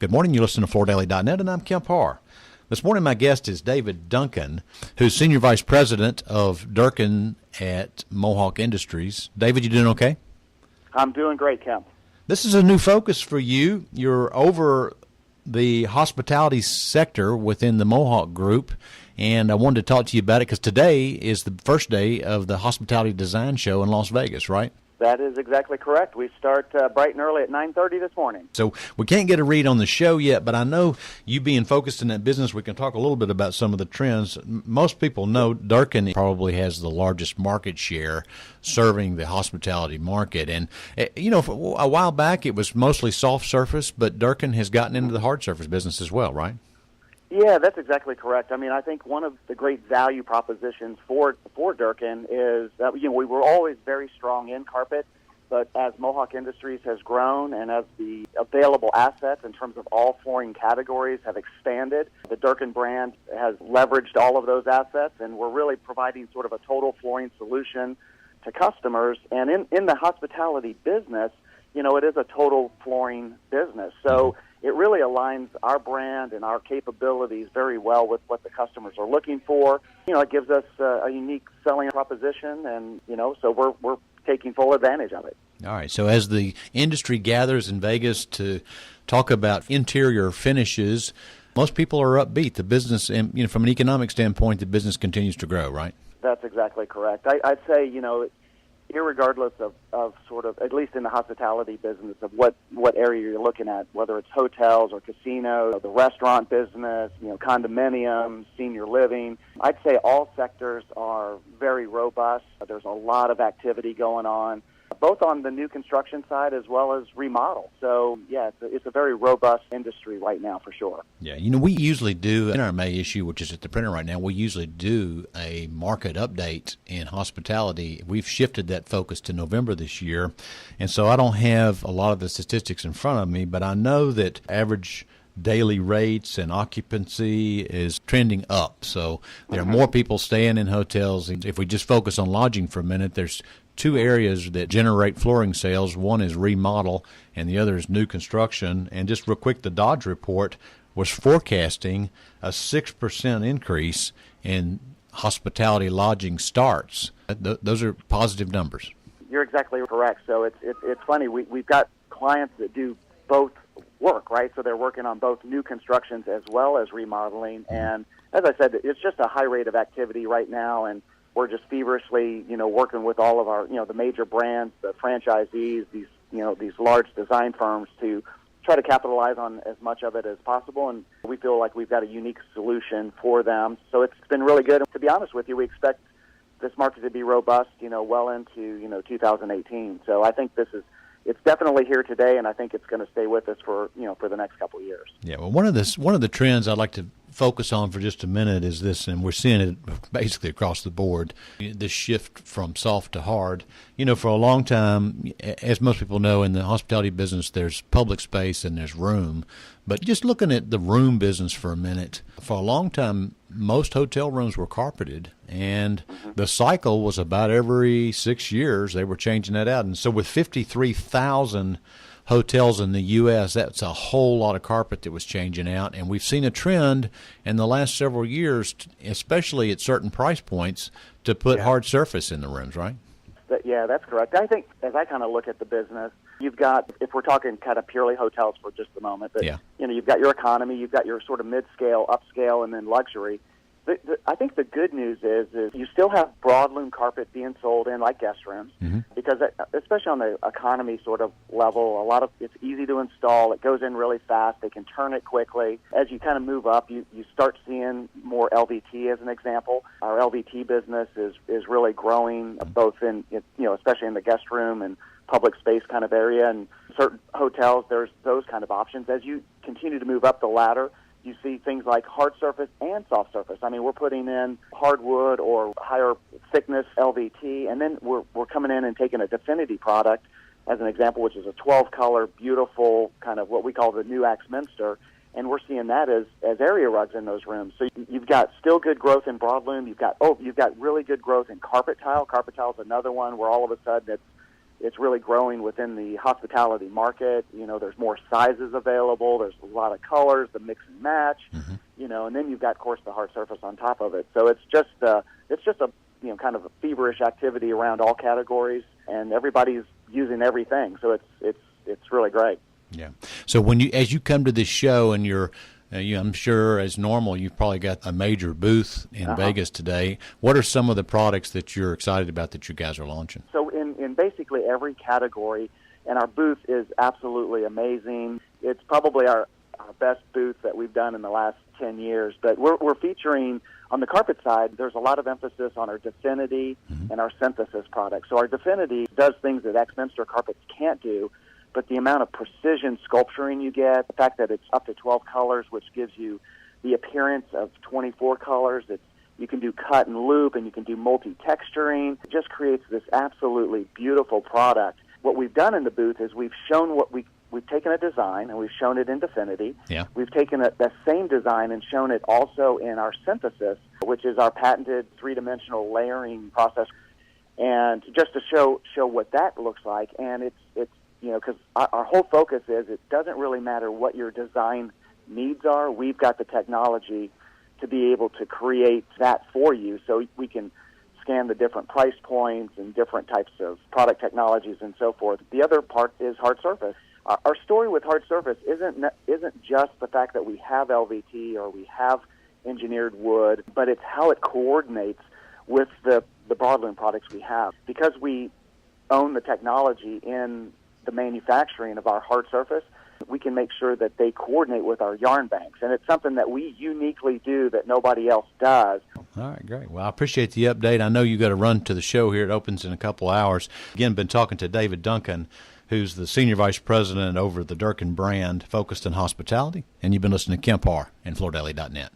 Good morning. You listen to FloorDaily.net, and I'm Kemp Harr. This morning, my guest is David Duncan, who's Senior Vice President of Durkan at Mohawk Industries. David, you doing okay? I'm doing great, Kemp. This is a new focus for you. You're over the hospitality sector within the Mohawk Group, and I wanted to talk to you about it because today is the first day of the Hospitality Design Show in Las Vegas, right? That is exactly correct. We start bright and early at 9:30 this morning. So we can't get a read on the show yet, but I know you being focused in that business, we can talk a little bit about some of the trends. Most people know Durkan probably has the largest market share serving the hospitality market. And, you know, a while back it was mostly soft surface, but Durkan has gotten into the hard surface business as well, right? Yeah, that's exactly correct. I mean, I think one of the great value propositions for Durkan is that, you know, we were always very strong in carpet, but as Mohawk Industries has grown and as the available assets in terms of all flooring categories have expanded, the Durkan brand has leveraged all of those assets, and we're really providing sort of a total flooring solution to customers. And in the hospitality business, you know, it is a total flooring business. So it really aligns our brand and our capabilities very well with what the customers are looking for. You know, it gives us a unique selling proposition, and, you know, so we're taking full advantage of it. All right. So as the industry gathers in Vegas to talk about interior finishes, most people are upbeat. The business, and, you know, from an economic standpoint, the business continues to grow, right? That's exactly correct. I'd say, you know, irregardless of sort of, at least in the hospitality business, of what area you're looking at, whether it's hotels or casinos, the restaurant business, you know, condominiums, senior living, I'd say all sectors are very robust. There's a lot of activity going on, both on the new construction side as well as remodel. So, yeah, it's a very robust industry right now for sure. Yeah, you know, we usually do, in our May issue, which is at the printer right now, we usually do a market update in hospitality. We've shifted that focus to November this year, and so I don't have a lot of the statistics in front of me, but I know that average daily rates and occupancy is trending up. So there are more people staying in hotels. If we just focus on lodging for a minute, there's two areas that generate flooring sales. One is remodel, and the other is new construction. And just real quick, the Dodge report was forecasting a 6% increase in hospitality lodging starts. Those are positive numbers. You're exactly correct. So it's funny. We've got clients that do both work, right? So they're working on both new constructions as well as remodeling. And as I said, it's just a high rate of activity right now, and we're just feverishly, you know, working with all of our, you know, the major brands, the franchisees, these, you know, these large design firms to try to capitalize on as much of it as possible. And we feel like we've got a unique solution for them. So it's been really good. And to be honest with you, we expect this market to be robust, you know, well into, you know, 2018. So I think it's definitely here today, and I think it's going to stay with us for, you know, for the next couple of years. Yeah, well, one of the trends I'd like to focus on for just a minute is this, and we're seeing it basically across the board, this shift from soft to hard. You know, for a long time, as most people know, in the hospitality business, there's public space and there's room. But just looking at the room business for a minute, for a long time, most hotel rooms were carpeted, and the cycle was about every 6 years they were changing that out. And so with 53,000 hotels in the U.S., that's a whole lot of carpet that was changing out. And we've seen a trend in the last several years, especially at certain price points, to put hard surface in the rooms, right? Yeah, that's correct. I think as I kind of look at the business, you've got, if we're talking kind of purely hotels for just a moment, but, you know, you've got your economy, you've got your sort of mid-scale, upscale, and then luxury. I think the good news is you still have broadloom carpet being sold in like guest rooms, because especially on the economy sort of level, a lot of it's easy to install. It goes in really fast. They can turn it quickly. As you kind of move up, you start seeing more LVT as an example. Our LVT business is really growing, both in, you know, especially in the guest room and public space kind of area, and certain hotels there's those kind of options. As you continue to move up the ladder, you see things like hard surface and soft surface. I mean, we're putting in hardwood or higher thickness LVT, and then we're coming in and taking a Definity product, as an example, which is a 12-color, beautiful, kind of what we call the new Axminster, and we're seeing that as area rugs in those rooms. So you've got still good growth in broadloom. You've got really good growth in carpet tile. Carpet tile is another one where all of a sudden It's really growing within the hospitality market. There's more sizes available. There's a lot of colors, the mix and match. And then you've got, of course, the hard surface on top of it. So it's just a kind of a feverish activity around all categories, and everybody's using everything. So it's really great. Yeah. So as you come to this show, and I'm sure as normal, you've probably got a major booth in Vegas today. What are some of the products that you're excited about that you guys are launching? So in basically every category, and our booth is absolutely amazing. It's probably our best booth that we've done in the last 10 years. But we're featuring, on the carpet side, there's a lot of emphasis on our Definity and our Synthesis products. So our Definity does things that Axminster carpets can't do, but the amount of precision sculpturing you get, the fact that it's up to 12 colors, which gives you the appearance of 24 colors, you can do cut and loop, and you can do multi-texturing. It just creates this absolutely beautiful product. What we've done in the booth is we've shown we've taken a design, and we've shown it in Definity. Yeah. We've taken that same design and shown it also in our Synthesis, which is our patented three-dimensional layering process, and just to show what that looks like. And it's because our whole focus is it doesn't really matter what your design needs are. We've got the technology to be able to create that for you, so we can scan the different price points and different types of product technologies and so forth. The other part is hard surface. Our story with hard surface isn't just the fact that we have LVT or we have engineered wood, but it's how it coordinates with the broadloom products we have. Because we own the technology in the manufacturing of our hard surface, we can make sure that they coordinate with our yarn banks. And it's something that we uniquely do that nobody else does. All right, great. Well, I appreciate the update. I know you got to run to the show here. It opens in a couple hours. Again, been talking to David Duncan, who's the Senior Vice President over the Durkan brand focused on hospitality. And you've been listening to Kemp Harr in FloorDaily.net.